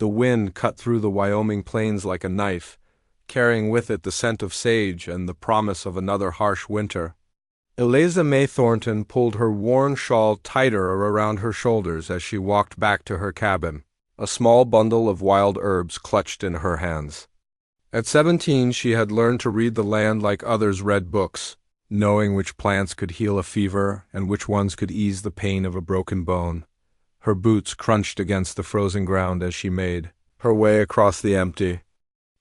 The wind cut through the Wyoming plains like a knife, carrying with it the scent of sage and the promise of another harsh winter. Eliza May Thornton pulled her worn shawl tighter around her shoulders as she walked back to her cabin, a small bundle of wild herbs clutched in her hands. At 17, she had learned to read the land like others read books, knowing which plants could heal a fever and which ones could ease the pain of a broken bone. Her boots crunched against the frozen ground as she made her way across the empty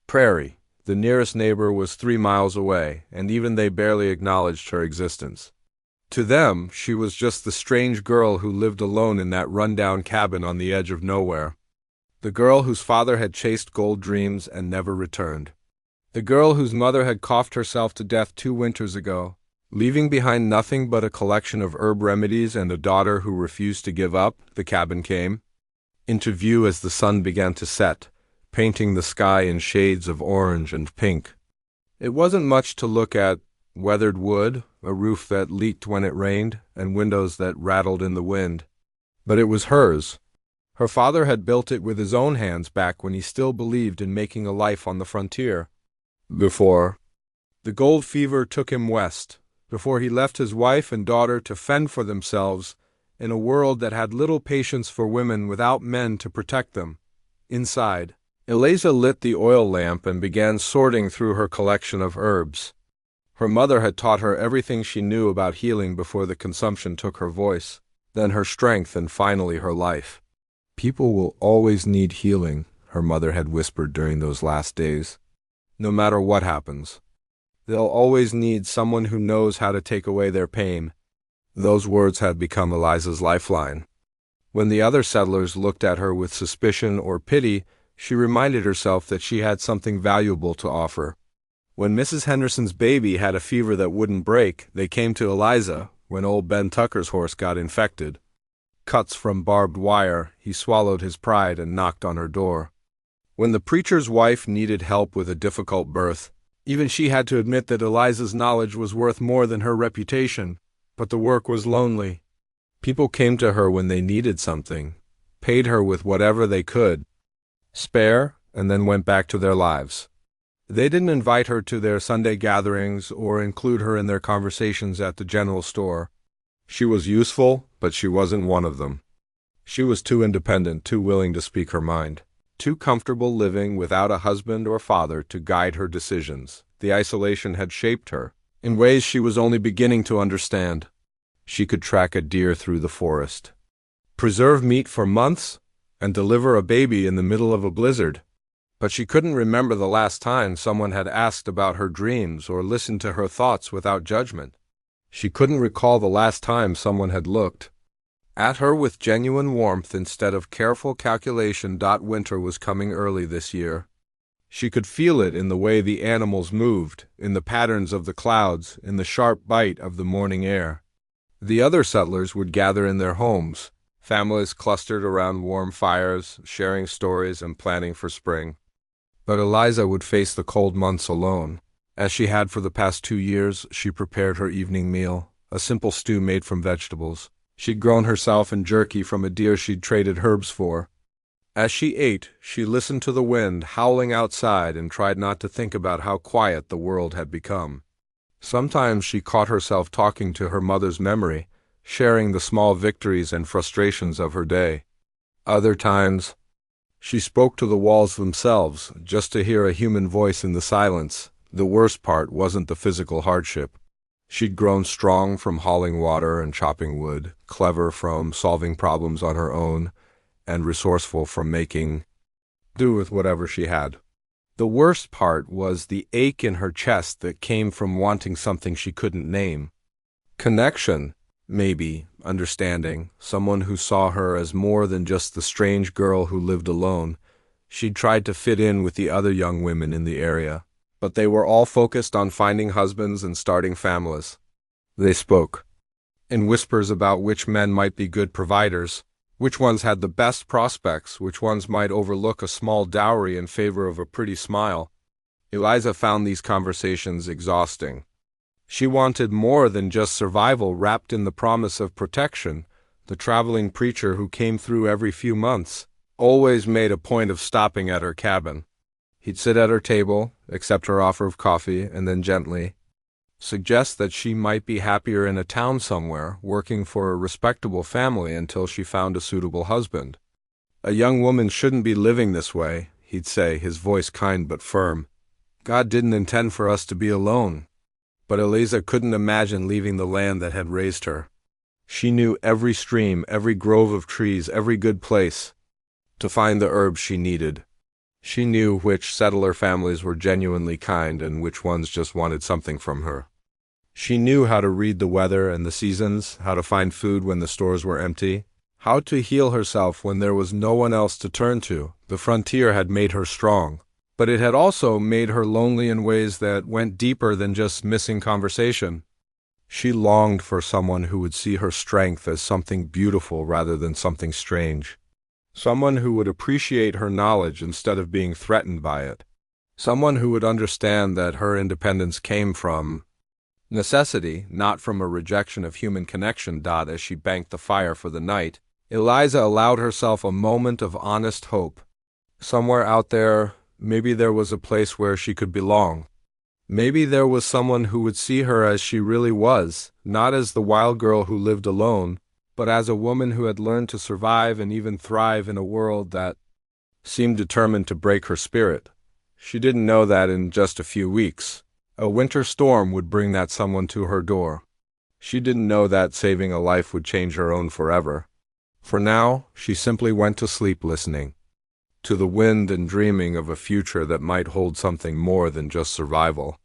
prairie. The nearest neighbor was 3 miles away, and even they barely acknowledged her existence. To them, she was just the strange girl who lived alone in that run-down cabin on the edge of nowhere. The girl whose father had chased gold dreams and never returned. The girl whose mother had coughed herself to death 2 winters ago, leaving behind nothing but a collection of herb remedies and a daughter who refused to give up. The cabin came into view as the sun began to set, painting the sky in shades of orange and pink. It wasn't much to look at: weathered wood, a roof that leaked when it rained, and windows that rattled in the wind. But it was hers. Her father had built it with his own hands back when he still believed in making a life on the frontier. Before the gold fever took him west, before he left his wife and daughter to fend for themselves in a world that had little patience for women without men to protect them. Inside, Eliza lit the oil lamp and began sorting through her collection of herbs. Her mother had taught her everything she knew about healing before the consumption took her voice, then her strength, and finally her life. People will always need healing, her mother had whispered during those last days. No matter what happens, they'll always need someone who knows how to take away their pain. Those words had become Eliza's lifeline. When the other settlers looked at her with suspicion or pity, she reminded herself that she had something valuable to offer. When Mrs. Henderson's baby had a fever that wouldn't break, they came to Eliza. When old Ben Tucker's horse got infected, cuts from barbed wire, he swallowed his pride and knocked on her door. When the preacher's wife needed help with a difficult birth, even she had to admit that Eliza's knowledge was worth more than her reputation. But the work was lonely. People came to her when they needed something, paid her with whatever they could spare, and then went back to their lives. They didn't invite her to their Sunday gatherings or include her in their conversations at the general store. She was useful, but she wasn't one of them. She was too independent, too willing to speak her mind, too comfortable living without a husband or father to guide her decisions. The isolation had shaped her in ways she was only beginning to understand. She could track a deer through the forest, preserve meat for months, and deliver a baby in the middle of a blizzard. But she couldn't remember the last time someone had asked about her dreams or listened to her thoughts without judgment. She couldn't recall the last time someone had looked at her with genuine warmth instead of careful calculation. Winter was coming early this year. She could feel it in the way the animals moved, in the patterns of the clouds, in the sharp bite of the morning air. The other settlers would gather in their homes, families clustered around warm fires, sharing stories and planning for spring. But Eliza would face the cold months alone. As she had for the past 2 years, she prepared her evening meal, a simple stew made from vegetables. She'd grown herself in jerky from a deer she'd traded herbs for. As she ate, she listened to the wind howling outside and tried not to think about how quiet the world had become. Sometimes she caught herself talking to her mother's memory, sharing the small victories and frustrations of her day. Other times, she spoke to the walls themselves, just to hear a human voice in the silence. The worst part wasn't the physical hardship. She'd grown strong from hauling water and chopping wood, clever from solving problems on her own, and resourceful from making do with whatever she had. The worst part was the ache in her chest that came from wanting something she couldn't name. Connection, maybe, understanding, someone who saw her as more than just the strange girl who lived alone. She'd tried to fit in with the other young women in the area, but they were all focused on finding husbands and starting families. They spoke in whispers about which men might be good providers, which ones had the best prospects, which ones might overlook a small dowry in favor of a pretty smile. Eliza found these conversations exhausting. She wanted more than just survival wrapped in the promise of protection. The traveling preacher who came through every few months, always made a point of stopping at her cabin. He'd sit at her table, accept her offer of coffee, and then gently suggest that she might be happier in a town somewhere, working for a respectable family until she found a suitable husband. A young woman shouldn't be living this way, he'd say, his voice kind but firm. God didn't intend for us to be alone. But Eliza couldn't imagine leaving the land that had raised her. She knew every stream, every grove of trees, every good place to find the herbs she needed. She knew which settler families were genuinely kind and which ones just wanted something from her. She knew how to read the weather and the seasons, how to find food when the stores were empty, how to heal herself when there was no one else to turn to. The frontier had made her strong, but it had also made her lonely in ways that went deeper than just missing conversation. She longed for someone who would see her strength as something beautiful rather than something strange. Someone who would appreciate her knowledge instead of being threatened by it. Someone who would understand that her independence came from necessity, not from a rejection of human connection. As she banked the fire for the night, Eliza allowed herself a moment of honest hope. Somewhere out there, maybe there was a place where she could belong. Maybe there was someone who would see her as she really was, not as the wild girl who lived alone, but as a woman who had learned to survive and even thrive in a world that seemed determined to break her spirit. She didn't know that in just a few weeks, a winter storm would bring that someone to her door. She didn't know that saving a life would change her own forever. For now, she simply went to sleep listening to the wind and dreaming of a future that might hold something more than just survival.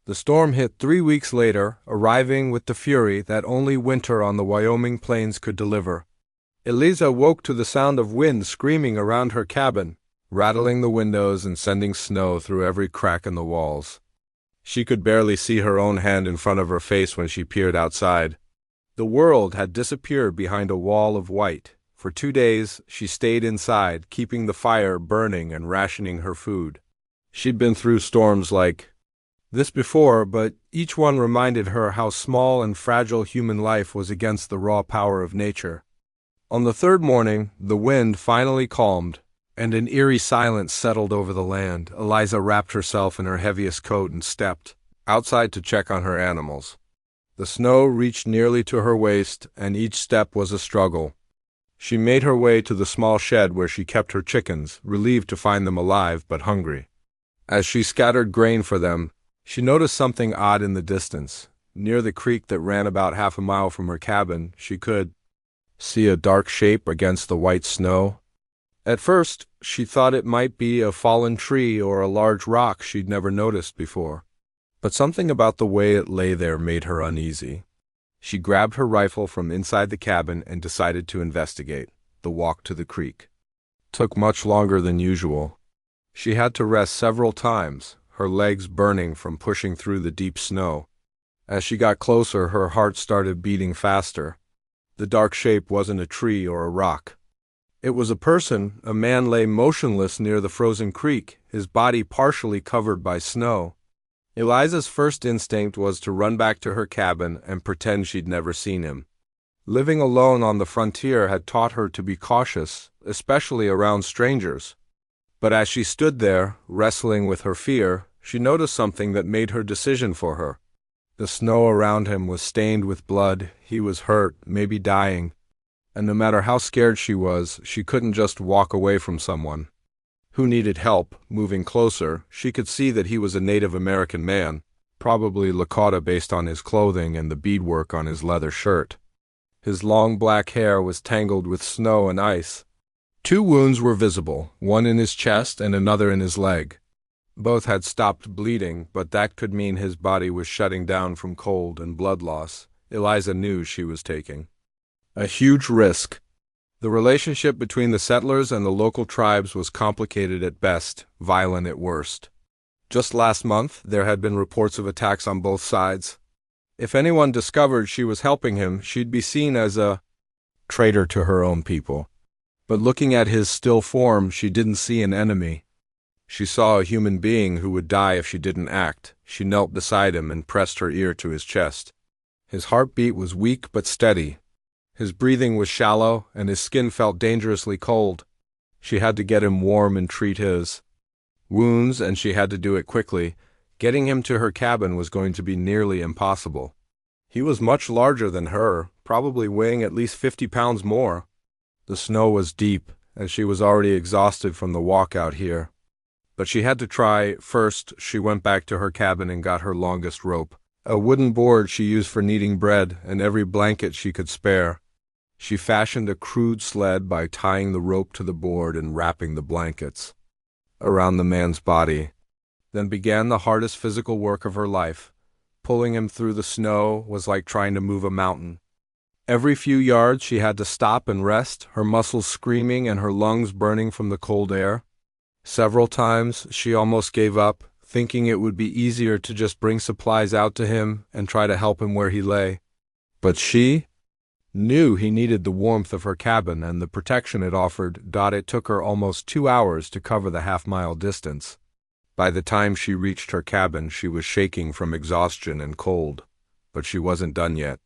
The storm hit 3 weeks later, arriving with the fury that only winter on the Wyoming plains could deliver. Eliza woke to the sound of wind screaming around her cabin, rattling the windows and sending snow through every crack in the walls. She could barely see her own hand in front of her face when she peered outside. The world had disappeared behind a wall of white. For 2 days, she stayed inside, keeping the fire burning and rationing her food. She'd been through storms like this before, but each one reminded her how small and fragile human life was against the raw power of nature. On the third morning, the wind finally calmed, and an eerie silence settled over the land. Eliza wrapped herself in her heaviest coat and stepped outside to check on her animals. The snow reached nearly to her waist, and each step was a struggle. She made her way to the small shed where she kept her chickens, relieved to find them alive but hungry. As she scattered grain for them, she noticed something odd in the distance. Near the creek that ran about half a mile from her cabin, she could see a dark shape against the white snow. At first, she thought it might be a fallen tree or a large rock she'd never noticed before. But something about the way it lay there made her uneasy. She grabbed her rifle from inside the cabin and decided to investigate. The walk to the creek took much longer than usual. She had to rest several times, her legs burning from pushing through the deep snow. As she got closer, her heart started beating faster. The dark shape wasn't a tree or a rock. It was a person. A man lay motionless near the frozen creek, his body partially covered by snow. Eliza's first instinct was to run back to her cabin and pretend she'd never seen him. Living alone on the frontier had taught her to be cautious, especially around strangers. But as she stood there, wrestling with her fear, she noticed something that made her decision for her. The snow around him was stained with blood. He was hurt, maybe dying. And no matter how scared she was, she couldn't just walk away from someone who needed help. Moving closer, she could see that he was a Native American man, probably Lakota based on his clothing and the beadwork on his leather shirt. His long black hair was tangled with snow and ice. 2 wounds were visible, one in his chest and another in his leg. Both had stopped bleeding, but that could mean his body was shutting down from cold and blood loss. Eliza knew she was taking a huge risk. The relationship between the settlers and the local tribes was complicated at best, violent at worst. Just last month, there had been reports of attacks on both sides. If anyone discovered she was helping him, she'd be seen as a traitor to her own people. But looking at his still form, she didn't see an enemy. She saw a human being who would die if she didn't act. She knelt beside him and pressed her ear to his chest. His heartbeat was weak but steady. His breathing was shallow, and his skin felt dangerously cold. She had to get him warm and treat his wounds, and she had to do it quickly. Getting him to her cabin was going to be nearly impossible. He was much larger than her, probably weighing at least 50 pounds more. The snow was deep, and she was already exhausted from the walk out here. But she had to try. First, she went back to her cabin and got her longest rope, a wooden board she used for kneading bread, and every blanket she could spare. She fashioned a crude sled by tying the rope to the board and wrapping the blankets around the man's body. Then began the hardest physical work of her life. Pulling him through the snow was like trying to move a mountain. Every few yards she had to stop and rest, her muscles screaming and her lungs burning from the cold air. Several times she almost gave up, thinking it would be easier to just bring supplies out to him and try to help him where he lay. But she knew he needed the warmth of her cabin and the protection it offered. It took her almost 2 hours to cover the half-mile distance. By the time she reached her cabin, she was shaking from exhaustion and cold, but she wasn't done yet.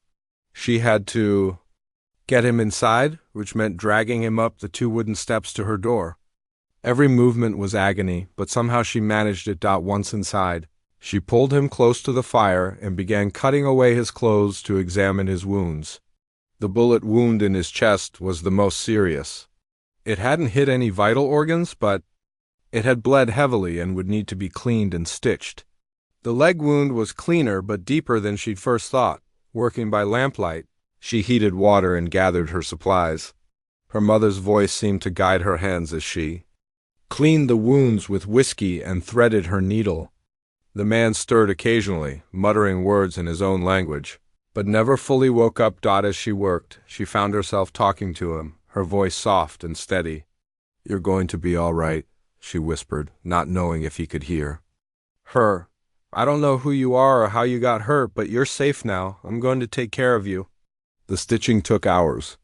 She had to get him inside, which meant dragging him up the 2 wooden steps to her door. Every movement was agony, but somehow she managed it. Once inside, she pulled him close to the fire and began cutting away his clothes to examine his wounds. The bullet wound in his chest was the most serious. It hadn't hit any vital organs, but it had bled heavily and would need to be cleaned and stitched. The leg wound was cleaner but deeper than she'd first thought. Working by lamplight, she heated water and gathered her supplies. Her mother's voice seemed to guide her hands as she cleaned the wounds with whiskey and threaded her needle. The man stirred occasionally, muttering words in his own language, but never fully woke up. As she worked, she found herself talking to him, her voice soft and steady. "You're going to be all right," she whispered, not knowing if he could hear her. "I don't know who you are or how you got hurt, but you're safe now. I'm going to take care of you." The stitching took hours.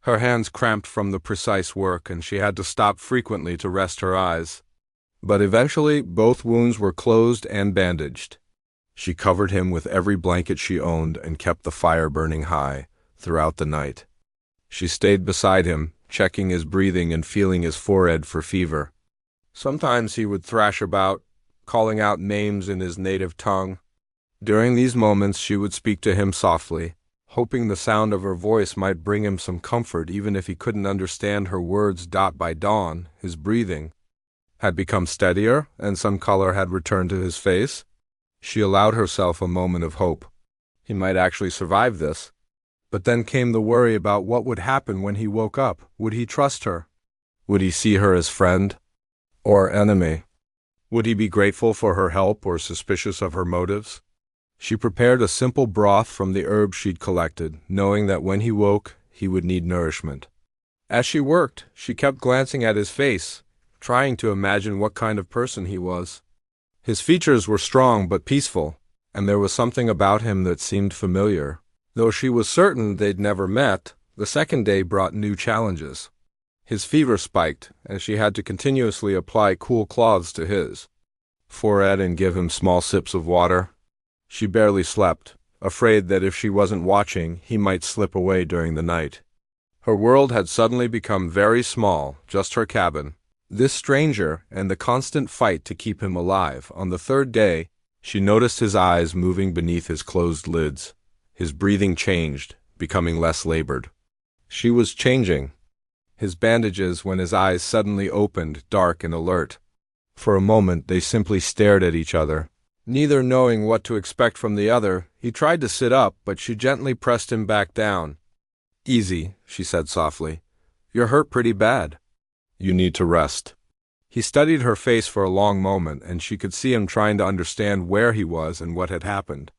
Her hands cramped from the precise work, and she had to stop frequently to rest her eyes. But eventually, both wounds were closed and bandaged. She covered him with every blanket she owned and kept the fire burning high throughout the night. She stayed beside him, checking his breathing and feeling his forehead for fever. Sometimes he would thrash about, calling out names in his native tongue. During these moments, she would speak to him softly, hoping the sound of her voice might bring him some comfort even if he couldn't understand her words. By dawn, his breathing had become steadier and some color had returned to his face. She allowed herself a moment of hope. He might actually survive this. But then came the worry about what would happen when he woke up. Would he trust her? Would he see her as friend or enemy? Would he be grateful for her help or suspicious of her motives? She prepared a simple broth from the herbs she'd collected, knowing that when he woke, he would need nourishment. As she worked, she kept glancing at his face, trying to imagine what kind of person he was. His features were strong but peaceful, and there was something about him that seemed familiar. Though she was certain they'd never met, the second day brought new challenges. His fever spiked, and she had to continuously apply cool cloths to his forehead and give him small sips of water. She barely slept, afraid that if she wasn't watching, he might slip away during the night. Her world had suddenly become very small, just her cabin, this stranger, and the constant fight to keep him alive. On the 3rd day, she noticed his eyes moving beneath his closed lids. His breathing changed, becoming less labored. She was changing his bandages when his eyes suddenly opened, dark and alert. For a moment, they simply stared at each other. Neither knowing what to expect from the other, he tried to sit up, but she gently pressed him back down. "Easy," she said softly. "You're hurt pretty bad. You need to rest." He studied her face for a long moment, and she could see him trying to understand where he was and what had happened.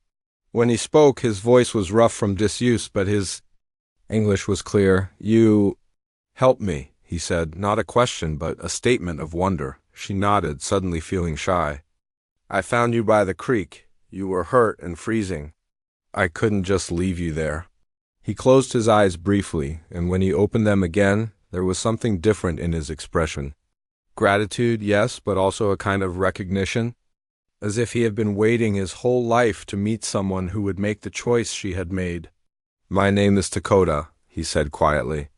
When he spoke, his voice was rough from disuse, but his English was clear. "You help me," he said, not a question, but a statement of wonder. She nodded, suddenly feeling shy. "I found you by the creek. You were hurt and freezing. I couldn't just leave you there." He closed his eyes briefly, and when he opened them again, there was something different in his expression. Gratitude, yes, but also a kind of recognition, as if he had been waiting his whole life to meet someone who would make the choice she had made. "My name is Dakota," he said quietly.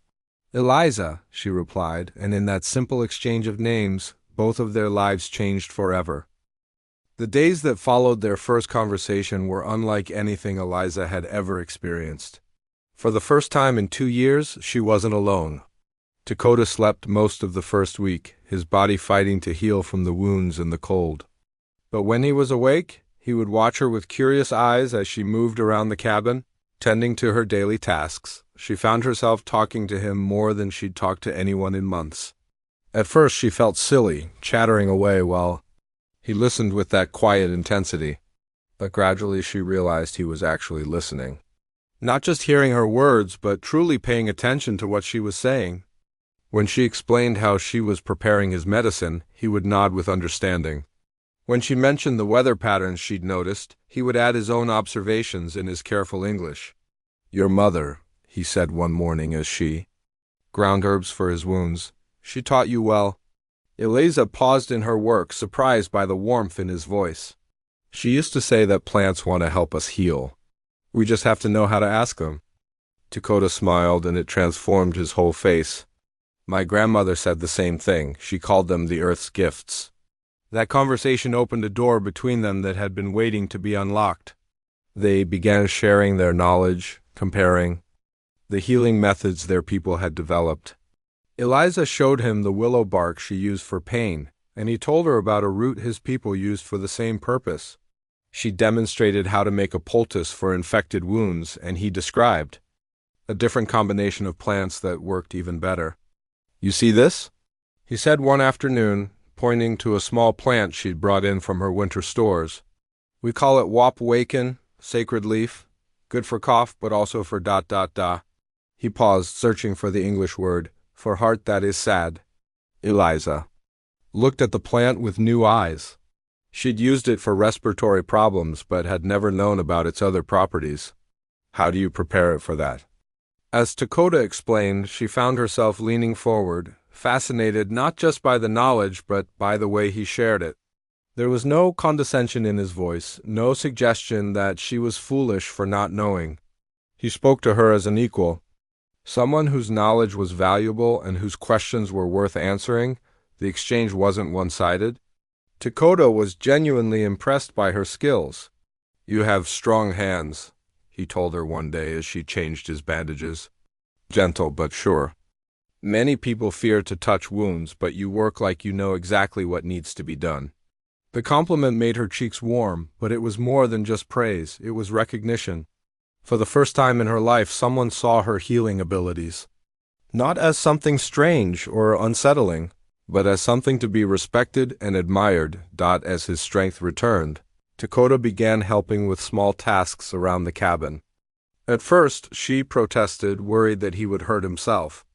Eliza, she replied, and in that simple exchange of names, both of their lives changed forever. The days that followed their first conversation were unlike anything Eliza had ever experienced. For the first time in 2 years, she wasn't alone. Dakota slept most of the first week, his body fighting to heal from the wounds and the cold. But when he was awake, he would watch her with curious eyes as she moved around the cabin, tending to her daily tasks. She found herself talking to him more than she'd talked to anyone in months. At first she felt silly, chattering away while he listened with that quiet intensity. But gradually she realized he was actually listening. Not just hearing her words, but truly paying attention to what she was saying. When she explained how she was preparing his medicine, he would nod with understanding. When she mentioned the weather patterns she'd noticed, he would add his own observations in his careful English. "Your mother," he said one morning as she ground herbs for his wounds. "She taught you well." Eliza paused in her work, surprised by the warmth in his voice. "She used to say that plants want to help us heal. We just have to know how to ask them." Dakota smiled, and it transformed his whole face. "My grandmother said the same thing. She called them the earth's gifts." That conversation opened a door between them that had been waiting to be unlocked. They began sharing their knowledge, comparing the healing methods their people had developed. Eliza showed him the willow bark she used for pain, and he told her about a root his people used for the same purpose. She demonstrated how to make a poultice for infected wounds, and he described a different combination of plants that worked even better. "You see this?" he said one afternoon, pointing to a small plant she'd brought in from her winter stores. "We call it Wap Waken, sacred leaf, good for cough, but also for ... He paused, searching for the English word, for heart that is sad. Eliza looked at the plant with new eyes. She'd used it for respiratory problems, but had never known about its other properties. "How do you prepare it for that?" As Dakota explained, she found herself leaning forward, fascinated not just by the knowledge, but by the way he shared it. There was no condescension in his voice, no suggestion that she was foolish for not knowing. He spoke to her as an equal, someone whose knowledge was valuable and whose questions were worth answering. The exchange wasn't one-sided. Dakota was genuinely impressed by her skills. "You have strong hands," he told her one day as she changed his bandages. "Gentle but sure. Many people fear to touch wounds, but you work like you know exactly what needs to be done." The compliment made her cheeks warm, but it was more than just praise. It was recognition. For the first time in her life, someone saw her healing abilities. Not as something strange or unsettling, but as something to be respected and admired. As his strength returned, Dakota began helping with small tasks around the cabin. At first, she protested, worried that he would hurt himself.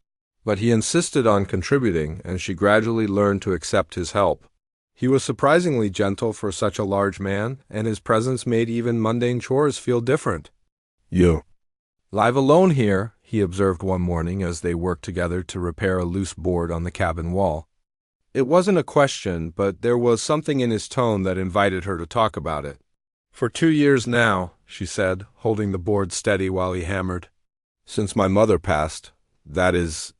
But he insisted on contributing, and she gradually learned to accept his help. He was surprisingly gentle for such a large man, and his presence made even mundane chores feel different. "You live alone here," he observed one morning as they worked together to repair a loose board on the cabin wall. It wasn't a question, but there was something in his tone that invited her to talk about it. "For 2 years now," she said, holding the board steady while he hammered. "Since my mother passed. That is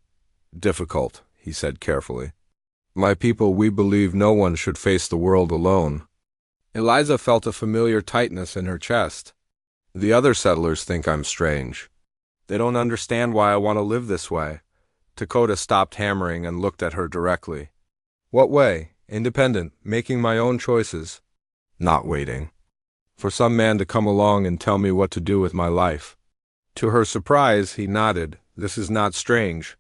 difficult," he said carefully. "My people, we believe no one should face the world alone." Eliza felt a familiar tightness in her chest. "The other settlers think I'm strange. They don't understand why I want to live this way." Dakota stopped hammering and looked at her directly. "What way? Independent, making my own choices. Not waiting for some man to come along and tell me what to do with my life." To her surprise, he nodded. "This is not strange.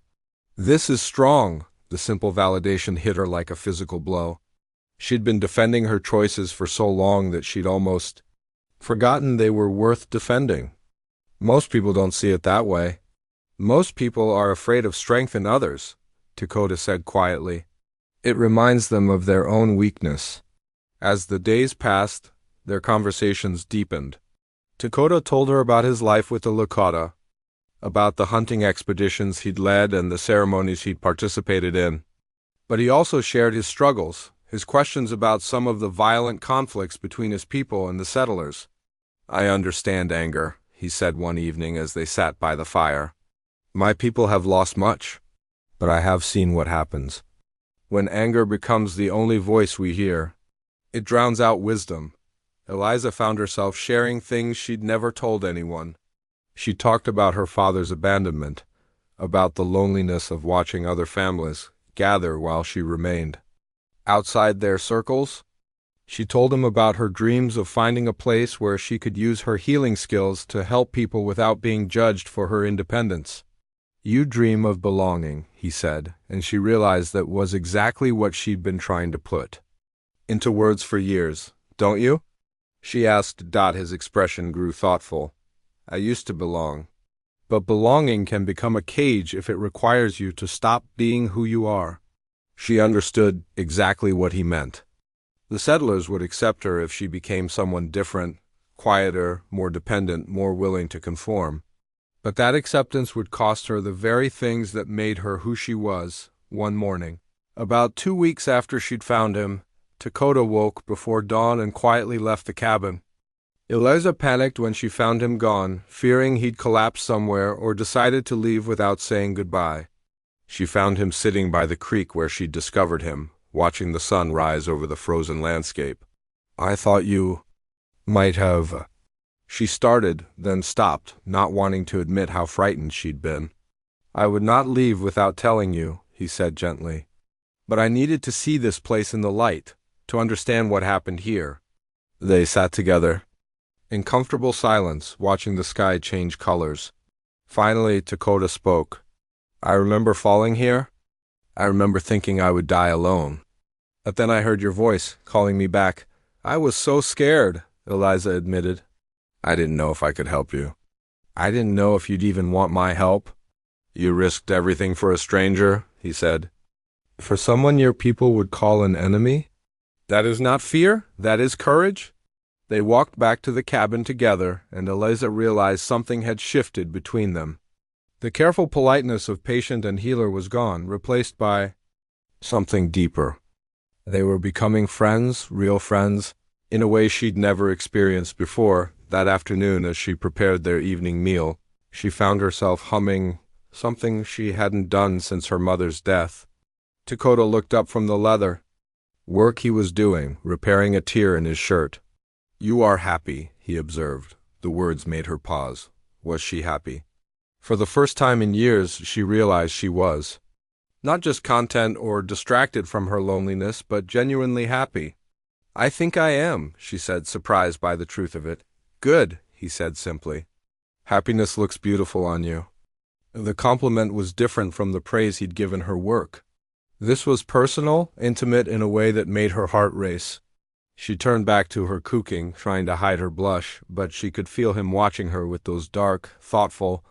This is strong." The simple validation hit her like a physical blow. She'd been defending her choices for so long that she'd almost forgotten they were worth defending. Most people don't see it that way. "Most people are afraid of strength in others," Dakota said quietly. "It reminds them of their own weakness." As the days passed, their conversations deepened. Dakota told her about his life with the Lakota, about the hunting expeditions he'd led and the ceremonies he'd participated in. But he also shared his struggles, his questions about some of the violent conflicts between his people and the settlers. "I understand anger," he said one evening as they sat by the fire. "My people have lost much. But I have seen what happens. When anger becomes the only voice we hear, it drowns out wisdom. Eliza found herself sharing things she'd never told anyone. She talked about her father's abandonment, about the loneliness of watching other families gather while she remained outside their circles. She told him about her dreams of finding a place where she could use her healing skills to help people without being judged for her independence. "You dream of belonging," he said, and she realized that was exactly what she'd been trying to put into words for years. "Don't you?" she asked. His expression grew thoughtful. "I used to belong. But belonging can become a cage if it requires you to stop being who you are." She understood exactly what he meant. The settlers would accept her if she became someone different, quieter, more dependent, more willing to conform. But that acceptance would cost her the very things that made her who she was. One morning, about 2 weeks after she'd found him, Dakota woke before dawn and quietly left the cabin. Eliza panicked when she found him gone, fearing he'd collapsed somewhere or decided to leave without saying goodbye. She found him sitting by the creek where she'd discovered him, watching the sun rise over the frozen landscape. "I thought you might have—" She started, then stopped, not wanting to admit how frightened she'd been. "I would not leave without telling you," he said gently. "But I needed to see this place in the light, to understand what happened here." They sat together, in comfortable silence, watching the sky change colors. Finally, Dakota spoke. "I remember falling here. I remember thinking I would die alone. But then I heard your voice, calling me back. I was so scared," Eliza admitted. "I didn't know if I could help you. I didn't know if you'd even want my help." "You risked everything for a stranger," he said. "For someone your people would call an enemy? That is not fear, that is courage." They walked back to the cabin together, and Eliza realized something had shifted between them. The careful politeness of patient and healer was gone, replaced by something deeper. They were becoming friends, real friends, in a way she'd never experienced before. That afternoon, as she prepared their evening meal, she found herself humming something she hadn't done since her mother's death. Dakota looked up from the leather work he was doing, repairing a tear in his shirt. "You are happy," he observed. The words made her pause. Was she happy? For the first time in years, she realized she was. Not just content or distracted from her loneliness, but genuinely happy. "I think I am," she said, surprised by the truth of it. "Good," he said simply. "Happiness looks beautiful on you." The compliment was different from the praise he'd given her work. This was personal, intimate in a way that made her heart race. She turned back to her cooking, trying to hide her blush, but she could feel him watching her with those dark, thoughtful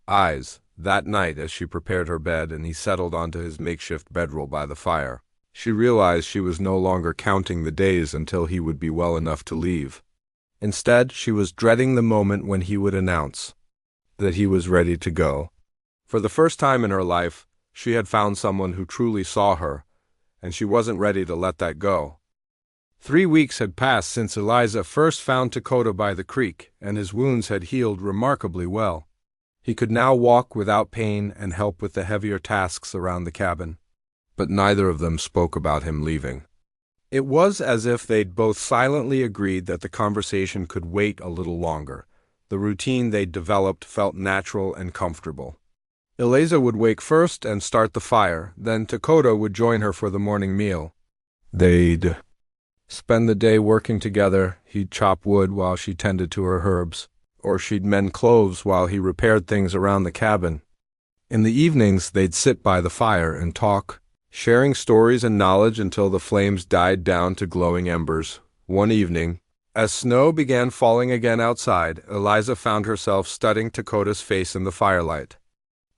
eyes. That night, as she prepared her bed and he settled onto his makeshift bedroll by the fire, she realized she was no longer counting the days until he would be well enough to leave. Instead, she was dreading the moment when he would announce that he was ready to go. For the first time in her life, she had found someone who truly saw her, and she wasn't ready to let that go. 3 weeks had passed since Eliza first found Dakota by the creek, and his wounds had healed remarkably well. He could now walk without pain and help with the heavier tasks around the cabin. But neither of them spoke about him leaving. It was as if they'd both silently agreed that the conversation could wait a little longer. The routine they'd developed felt natural and comfortable. Eliza would wake first and start the fire, then Dakota would join her for the morning meal. They'd spend the day working together. He'd chop wood while she tended to her herbs, or she'd mend clothes while he repaired things around the cabin. In the evenings, they'd sit by the fire and talk, sharing stories and knowledge until the flames died down to glowing embers. One evening, as snow began falling again outside, Eliza found herself studying Dakota's face in the firelight.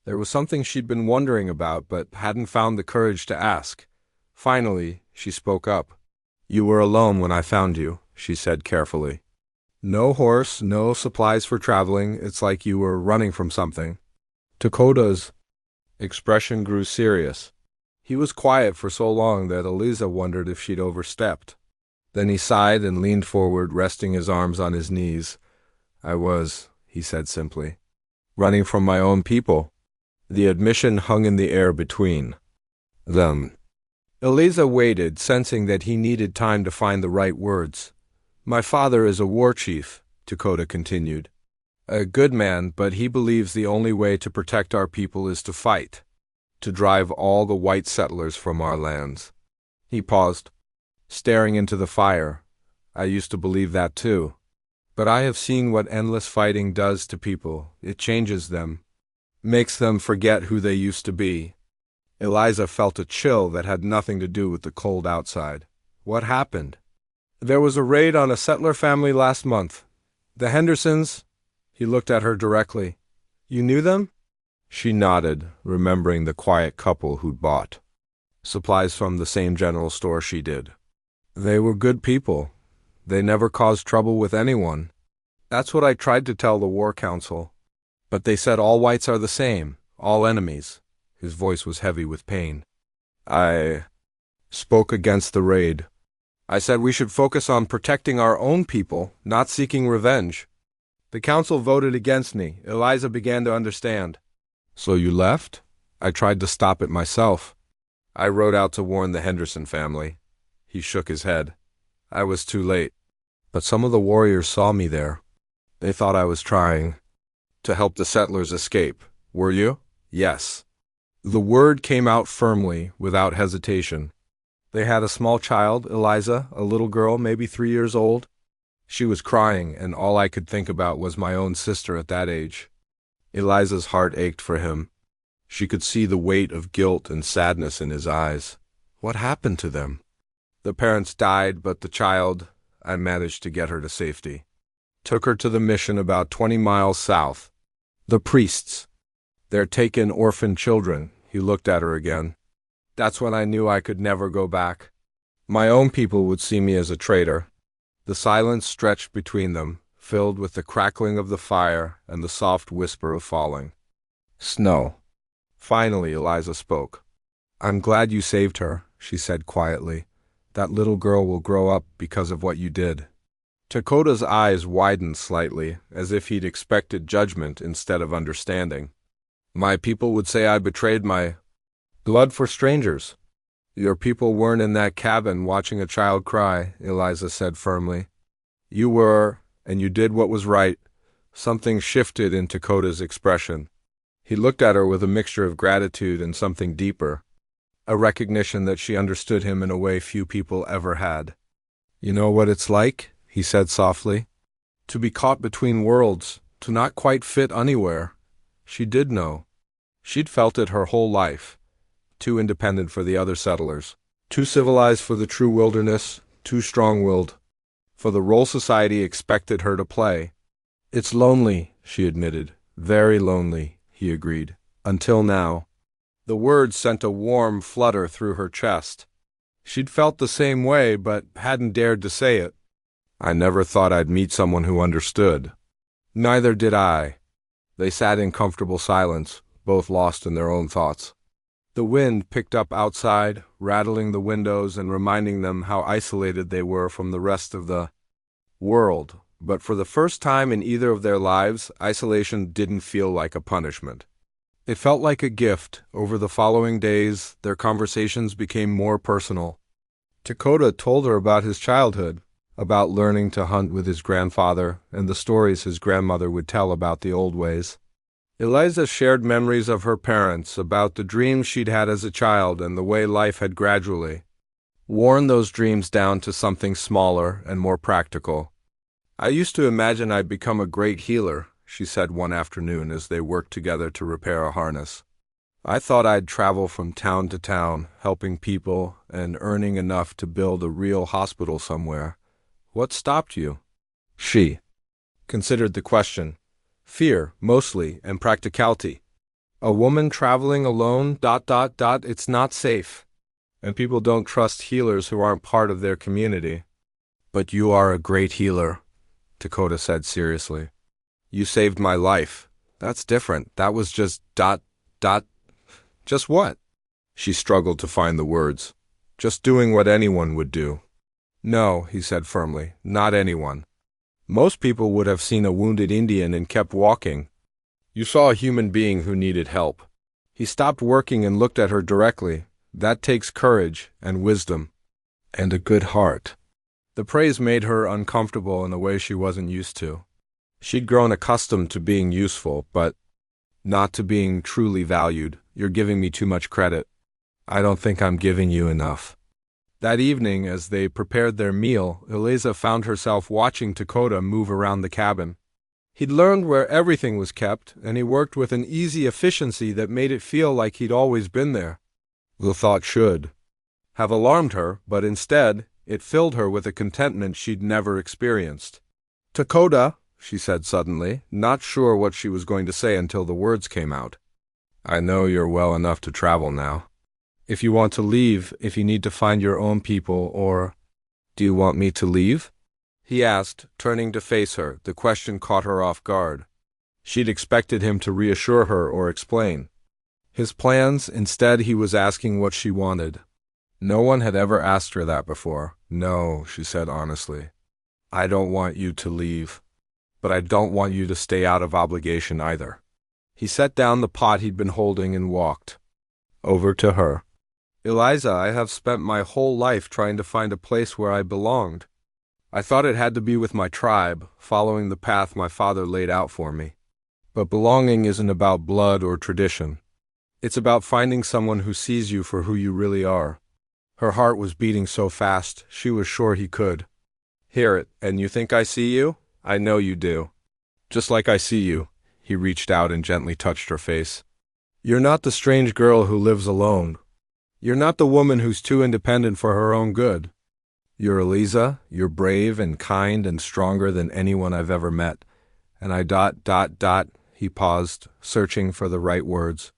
There was something she'd been wondering about but hadn't found the courage to ask. Finally, she spoke up. "You were alone when I found you," she said carefully. "No horse, no supplies for traveling. It's like you were running from something." Dakota's expression grew serious. He was quiet for so long that Eliza wondered if she'd overstepped. Then he sighed and leaned forward, resting his arms on his knees. "I was," he said simply, "running from my own people. The admission hung in the air between them. Eliza waited, sensing that he needed time to find the right words. My father is a war chief, Dakota continued. A good man, but he believes the only way to protect our people is to fight, to drive all the white settlers from our lands. He paused, staring into the fire. I used to believe that too. But I have seen what endless fighting does to people. It changes them, makes them forget who they used to be. Eliza felt a chill that had nothing to do with the cold outside. What happened? There was a raid on a settler family last month. The Hendersons. He looked at her directly. You knew them? She nodded, remembering the quiet couple who'd bought supplies from the same general store she did. They were good people. They never caused trouble with anyone. That's what I tried to tell the War Council. But they said all whites are the same, all enemies. His voice was heavy with pain. I spoke against the raid. I said we should focus on protecting our own people, not seeking revenge. The council voted against me. Eliza began to understand. So you left? I tried to stop it myself. I rode out to warn the Henderson family. He shook his head. I was too late. But some of the warriors saw me there. They thought I was trying to help the settlers escape. Were you? Yes. The word came out firmly, without hesitation. They had a small child, Eliza, a little girl, maybe 3 years old. She was crying, and all I could think about was my own sister at that age. Eliza's heart ached for him. She could see the weight of guilt and sadness in his eyes. What happened to them? The parents died, but the child, I managed to get her to safety. Took her to the mission about 20 miles south. The priests. They're taking orphan children. He looked at her again. That's when I knew I could never go back. My own people would see me as a traitor. The silence stretched between them, filled with the crackling of the fire and the soft whisper of falling snow. Finally, Eliza spoke. I'm glad you saved her, she said quietly. That little girl will grow up because of what you did. Dakota's eyes widened slightly, as if he'd expected judgment instead of understanding. My people would say I betrayed my blood for strangers. Your people weren't in that cabin watching a child cry, Eliza said firmly. You were, and you did what was right. Something shifted in Dakota's expression. He looked at her with a mixture of gratitude and something deeper, a recognition that she understood him in a way few people ever had. You know what it's like, he said softly, to be caught between worlds, to not quite fit anywhere. She did know. She'd felt it her whole life. Too independent for the other settlers, too civilized for the true wilderness, too strong-willed for the role society expected her to play. It's lonely, she admitted. Very lonely, he agreed. Until now. The words sent a warm flutter through her chest. She'd felt the same way, but hadn't dared to say it. I never thought I'd meet someone who understood. Neither did I. They sat in comfortable silence, both lost in their own thoughts. The wind picked up outside, rattling the windows and reminding them how isolated they were from the rest of the world. But for the first time in either of their lives, isolation didn't feel like a punishment. It felt like a gift. Over the following days, their conversations became more personal. Dakota told her about his childhood, about learning to hunt with his grandfather and the stories his grandmother would tell about the old ways. Eliza shared memories of her parents, about the dreams she'd had as a child and the way life had gradually worn those dreams down to something smaller and more practical. I used to imagine I'd become a great healer, she said one afternoon as they worked together to repair a harness. I thought I'd travel from town to town, helping people and earning enough to build a real hospital somewhere. What stopped you? She considered the question. Fear, mostly, and practicality. A woman traveling alone, ... It's not safe. And people don't trust healers who aren't part of their community. But you are a great healer, Dakota said seriously. You saved my life. That's different. That was just ... Just what? She struggled to find the words. Just doing what anyone would do. No, he said firmly, not anyone. Most people would have seen a wounded Indian and kept walking. You saw a human being who needed help. He stopped working and looked at her directly. That takes courage and wisdom. And a good heart. The praise made her uncomfortable in a way she wasn't used to. She'd grown accustomed to being useful, but not to being truly valued. You're giving me too much credit. I don't think I'm giving you enough. That evening, as they prepared their meal, Eliza found herself watching Dakota move around the cabin. He'd learned where everything was kept, and he worked with an easy efficiency that made it feel like he'd always been there. The thought should have alarmed her, but instead, it filled her with a contentment she'd never experienced. "Dakota," she said suddenly, not sure what she was going to say until the words came out. "I know you're well enough to travel now. If you want to leave, if you need to find your own people, or—" "Do you want me to leave?" he asked, turning to face her. The question caught her off guard. She'd expected him to reassure her or explain his plans. Instead, he was asking what she wanted. No one had ever asked her that before. "No," she said honestly. "I don't want you to leave. But I don't want you to stay out of obligation either." He set down the pot he'd been holding and walked over to her. "Eliza, I have spent my whole life trying to find a place where I belonged. I thought it had to be with my tribe, following the path my father laid out for me. But belonging isn't about blood or tradition. It's about finding someone who sees you for who you really are." Her heart was beating so fast, she was sure he could hear it. "And you think I see you? I know you do. Just like I see you." He reached out and gently touched her face. "You're not the strange girl who lives alone. You're not the woman who's too independent for her own good. You're Eliza. You're brave and kind and stronger than anyone I've ever met. And I. He paused, searching for the right words.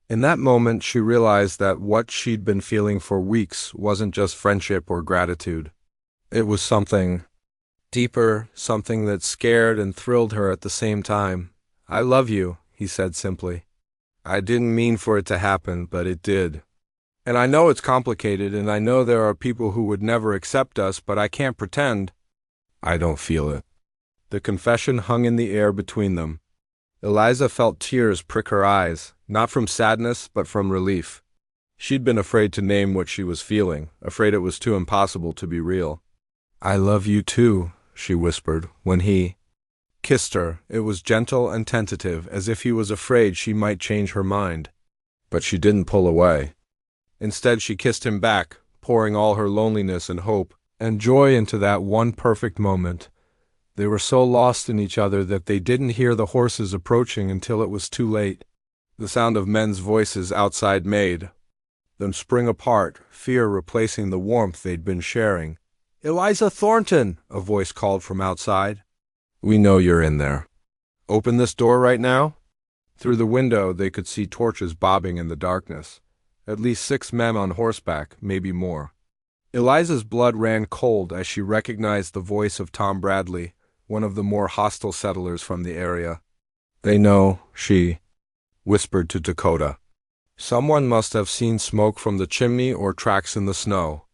In that moment, she realized that what she'd been feeling for weeks wasn't just friendship or gratitude. It was something deeper, something that scared and thrilled her at the same time. "I love you," he said simply. "I didn't mean for it to happen, but it did. And I know it's complicated, and I know there are people who would never accept us, but I can't pretend I don't feel it." The confession hung in the air between them. Eliza felt tears prick her eyes, not from sadness, but from relief. She'd been afraid to name what she was feeling, afraid it was too impossible to be real. "I love you too," she whispered, when he kissed her. It was gentle and tentative, as if he was afraid she might change her mind. But she didn't pull away. Instead, she kissed him back, pouring all her loneliness and hope and joy into that one perfect moment. They were so lost in each other that they didn't hear the horses approaching until it was too late. The sound of men's voices outside made them spring apart, fear replacing the warmth they'd been sharing. "Eliza Thornton!" a voice called from outside. "We know you're in there. Open this door right now?" Through the window, they could see torches bobbing in the darkness. At least 6 men on horseback, maybe more. Eliza's blood ran cold as she recognized the voice of Tom Bradley, one of the more hostile settlers from the area. "They know," she whispered to Dakota. Someone must have seen smoke from the chimney or tracks in the snow.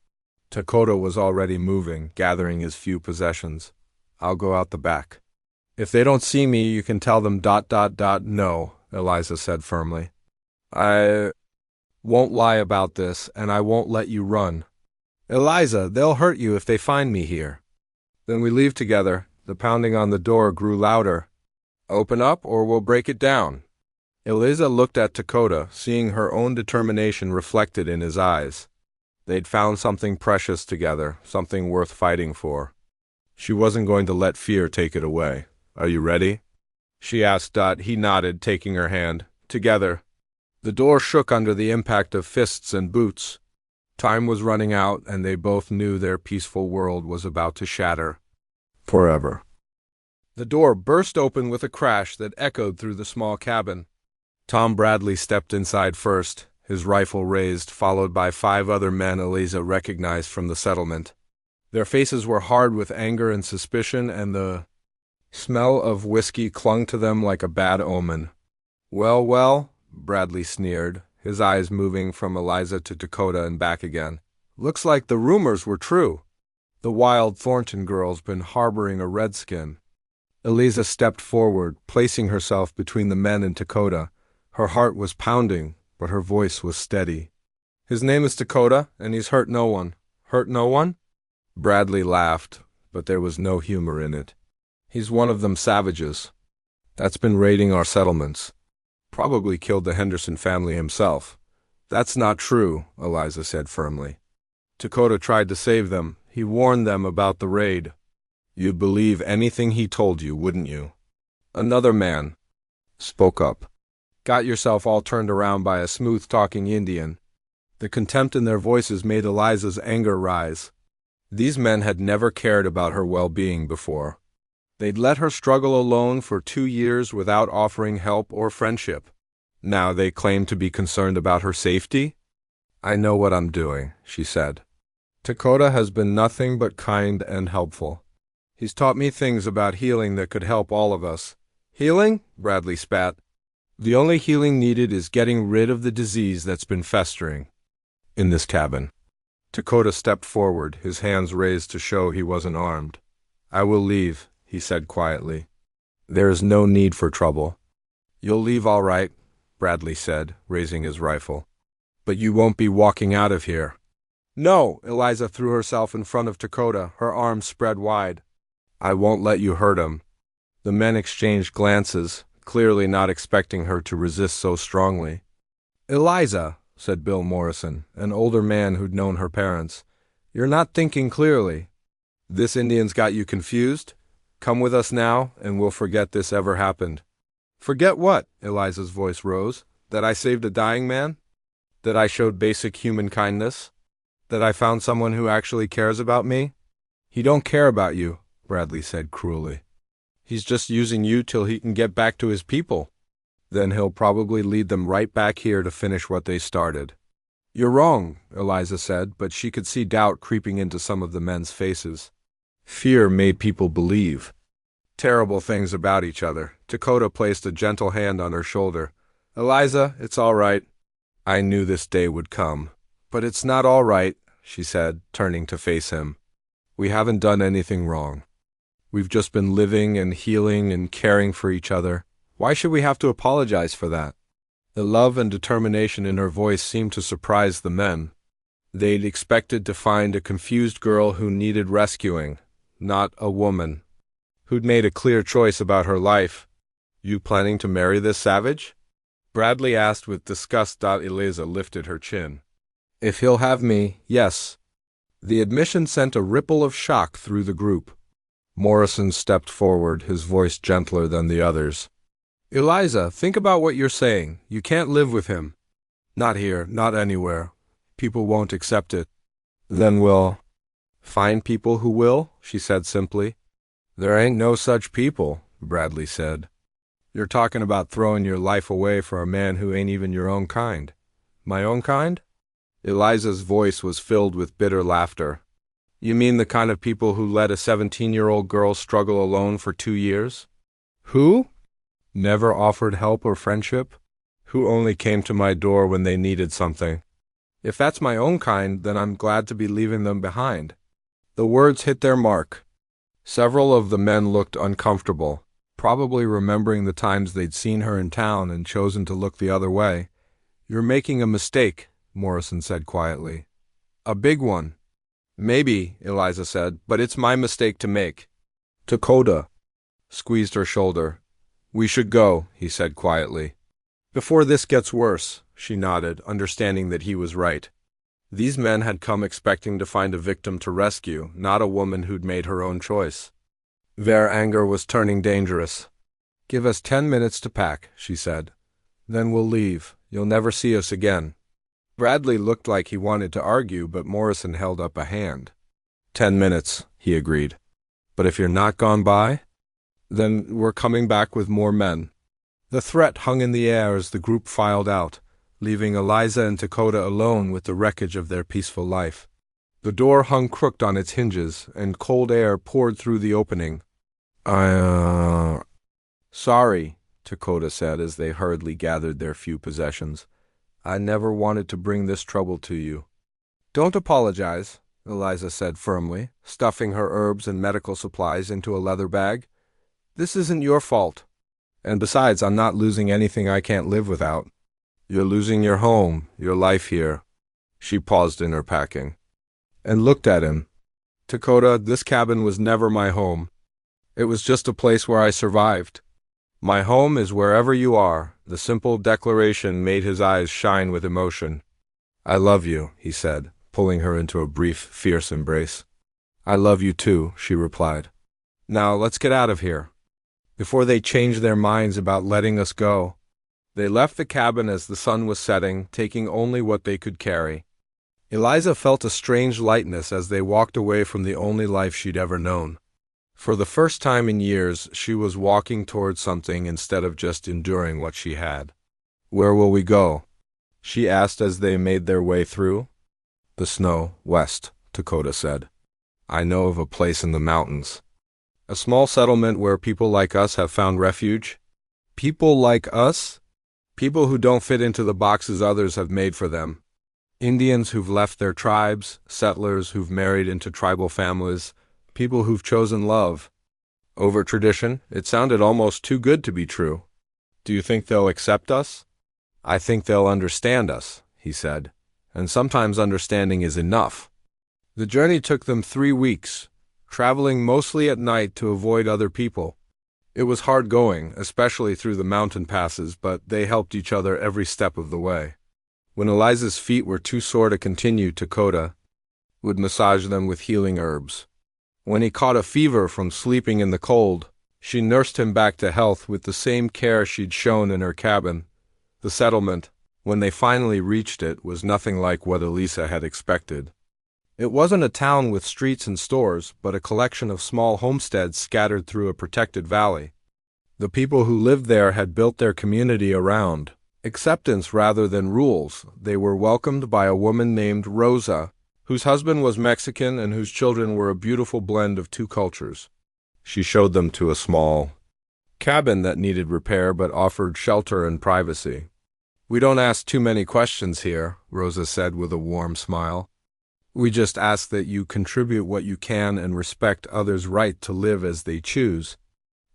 Dakota was already moving, gathering his few possessions. "I'll go out the back." "If they don't see me, you can tell them ... No," Eliza said firmly. "I won't lie about this, and I won't let you run." "Eliza, they'll hurt you if they find me here." "Then we leave together." The pounding on the door grew louder. "Open up, or we'll break it down." Eliza looked at Dakota, seeing her own determination reflected in his eyes. They'd found something precious together, something worth fighting for. She wasn't going to let fear take it away. "Are you ready?" she asked. He nodded, taking her hand. Together. The door shook under the impact of fists and boots. Time was running out, and they both knew their peaceful world was about to shatter. Forever. The door burst open with a crash that echoed through the small cabin. Tom Bradley stepped inside first, his rifle raised, followed by 5 other men Eliza recognized from the settlement. Their faces were hard with anger and suspicion, and the smell of whiskey clung to them like a bad omen. Well, Bradley sneered, his eyes moving from Eliza to Dakota and back again. "Looks like the rumors were true. The wild Thornton girl's been harboring a redskin." Eliza stepped forward, placing herself between the men and Dakota. Her heart was pounding, but her voice was steady. His name is Dakota, and he's hurt no one. Hurt no one? Bradley laughed, but there was no humor in it. He's one of them savages that's been raiding our settlements. Probably killed the Henderson family himself. That's not true, Eliza said firmly. Dakota tried to save them. He warned them about the raid. You'd believe anything he told you, wouldn't you? Another man spoke up. Got yourself all turned around by a smooth-talking Indian. The contempt in their voices made Eliza's anger rise. These men had never cared about her well-being before. They'd let her struggle alone for 2 years without offering help or friendship. Now they claimed to be concerned about her safety? I know what I'm doing, she said. Dakota has been nothing but kind and helpful. He's taught me things about healing that could help all of us. Healing? Bradley spat. The only healing needed is getting rid of the disease that's been festering in this cabin. Dakota stepped forward, his hands raised to show he wasn't armed. I will leave, he said quietly. There is no need for trouble. You'll leave all right, Bradley said, raising his rifle. But you won't be walking out of here. No, Eliza threw herself in front of Dakota, her arms spread wide. I won't let you hurt him. The men exchanged glances, clearly not expecting her to resist so strongly. Eliza, said Bill Morrison, an older man who'd known her parents, you're not thinking clearly. This Indian's got you confused? Come with us now, and we'll forget this ever happened. Forget what? Eliza's voice rose. That I saved a dying man? That I showed basic human kindness? That I found someone who actually cares about me? He don't care about you, Bradley said cruelly. He's just using you till he can get back to his people. Then he'll probably lead them right back here to finish what they started. You're wrong, Eliza said, but she could see doubt creeping into some of the men's faces. Fear made people believe terrible things about each other. Dakota placed a gentle hand on her shoulder. Eliza, it's all right. I knew this day would come. But it's not all right, she said, turning to face him. We haven't done anything wrong. We've just been living and healing and caring for each other. Why should we have to apologize for that? The love and determination in her voice seemed to surprise the men. They'd expected to find a confused girl who needed rescuing, not a woman who'd made a clear choice about her life. You planning to marry this savage? Bradley asked with disgust. Eliza lifted her chin. If he'll have me, yes. The admission sent a ripple of shock through the group. Morrison stepped forward, his voice gentler than the others. Eliza, think about what you're saying. You can't live with him. Not here, not anywhere. People won't accept it. Then we'll find people who will, she said simply. There ain't no such people, Bradley said. You're talking about throwing your life away for a man who ain't even your own kind. My own kind? Eliza's voice was filled with bitter laughter. You mean the kind of people who let a 17-year-old girl struggle alone for 2 years? Who? Never offered help or friendship? Who only came to my door when they needed something? If that's my own kind, then I'm glad to be leaving them behind. The words hit their mark. Several of the men looked uncomfortable, probably remembering the times they'd seen her in town and chosen to look the other way. You're making a mistake, Morrison said quietly. A big one. Maybe, Eliza said, but it's my mistake to make. Dakota squeezed her shoulder. We should go, he said quietly. Before this gets worse, she nodded, understanding that he was right. These men had come expecting to find a victim to rescue, not a woman who'd made her own choice. Their anger was turning dangerous. Give us 10 minutes to pack, she said. Then we'll leave. You'll never see us again. Bradley looked like he wanted to argue, but Morrison held up a hand. 10 minutes, he agreed. But if you're not gone by, then we're coming back with more men. The threat hung in the air as the group filed out, leaving Eliza and Dakota alone with the wreckage of their peaceful life. The door hung crooked on its hinges, and cold air poured through the opening. Sorry, Dakota said as they hurriedly gathered their few possessions. I never wanted to bring this trouble to you. Don't apologize, Eliza said firmly, stuffing her herbs and medical supplies into a leather bag. This isn't your fault. And besides, I'm not losing anything I can't live without. You're losing your home, your life here. She paused in her packing and looked at him. Dakota, this cabin was never my home. It was just a place where I survived. My home is wherever you are. The simple declaration made his eyes shine with emotion. I love you, he said, pulling her into a brief, fierce embrace. I love you too, she replied. Now let's get out of here. Before they changed their minds about letting us go, they left the cabin as the sun was setting, taking only what they could carry. Eliza felt a strange lightness as they walked away from the only life she'd ever known. For the first time in years, she was walking towards something instead of just enduring what she had. Where will we go? She asked as they made their way through. The snow, west, Dakota said. I know of a place in the mountains. A small settlement where people like us have found refuge. People like us? People who don't fit into the boxes others have made for them. Indians who've left their tribes, settlers who've married into tribal families, people who've chosen love over tradition. It sounded almost too good to be true. Do you think they'll accept us? I think they'll understand us, he said, and sometimes understanding is enough. The journey took them 3 weeks, traveling mostly at night to avoid other people. It was hard going, especially through the mountain passes, but they helped each other every step of the way. When Eliza's feet were too sore to continue, Dakota would massage them with healing herbs. When he caught a fever from sleeping in the cold, she nursed him back to health with the same care she'd shown in her cabin. The settlement, when they finally reached it, was nothing like what Elisa had expected. It wasn't a town with streets and stores, but a collection of small homesteads scattered through a protected valley. The people who lived there had built their community around acceptance rather than rules. They were welcomed by a woman named Rosa, whose husband was Mexican and whose children were a beautiful blend of 2 cultures. She showed them to a small cabin that needed repair but offered shelter and privacy. We don't ask too many questions here, Rosa said with a warm smile. We just ask that you contribute what you can and respect others' right to live as they choose.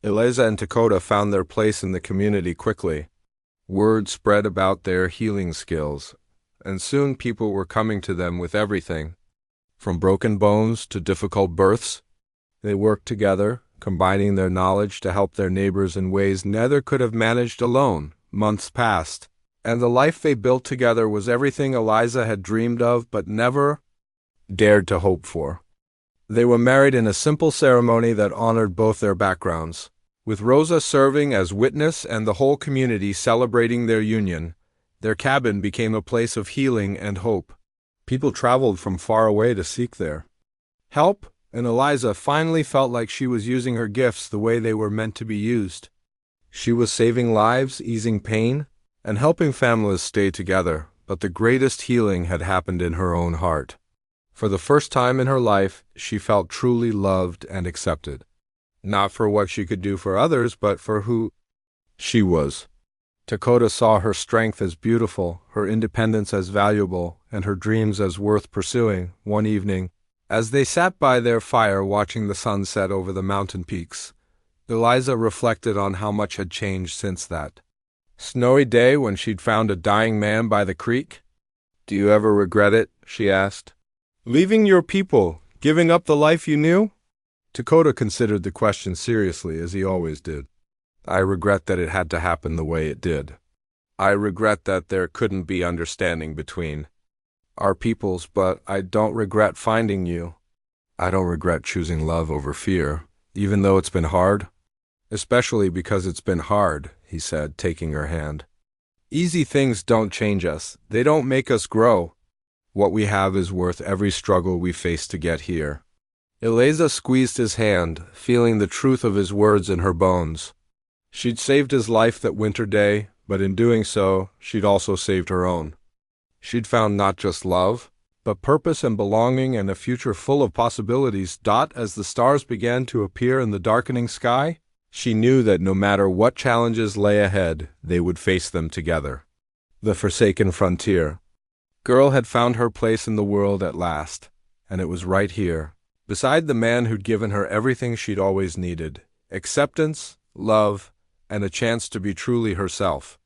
Eliza and Dakota found their place in the community quickly. Word spread about their healing skills, and soon people were coming to them with everything, from broken bones to difficult births. They worked together, combining their knowledge to help their neighbors in ways neither could have managed alone. Months passed, and the life they built together was everything Eliza had dreamed of but never dared to hope for. They were married in a simple ceremony that honored both their backgrounds, with Rosa serving as witness and the whole community celebrating their union. Their cabin became a place of healing and hope. People traveled from far away to seek their help, and Eliza finally felt like she was using her gifts the way they were meant to be used. She was saving lives, easing pain, and helping families stay together, but the greatest healing had happened in her own heart. For the first time in her life, she felt truly loved and accepted. Not for what she could do for others, but for who she was. Dakota saw her strength as beautiful, her independence as valuable, and her dreams as worth pursuing. One evening, as they sat by their fire watching the sun set over the mountain peaks, Eliza reflected on how much had changed since that snowy day when she'd found a dying man by the creek. Do you ever regret it? She asked. Leaving your people, giving up the life you knew? Dakota considered the question seriously, as he always did. I regret that it had to happen the way it did. I regret that there couldn't be understanding between our peoples, but I don't regret finding you. I don't regret choosing love over fear, even though it's been hard. Especially because it's been hard, he said, taking her hand. Easy things don't change us. They don't make us grow. What we have is worth every struggle we face to get here. Eliza squeezed his hand, feeling the truth of his words in her bones. She'd saved his life that winter day, but in doing so, she'd also saved her own. She'd found not just love, but purpose and belonging and a future full of possibilities. As the stars began to appear in the darkening sky, she knew that no matter what challenges lay ahead, they would face them together. The forsaken frontier. Girl had found her place in the world at last, and it was right here, beside the man who'd given her everything she'd always needed: acceptance, love, and a chance to be truly herself.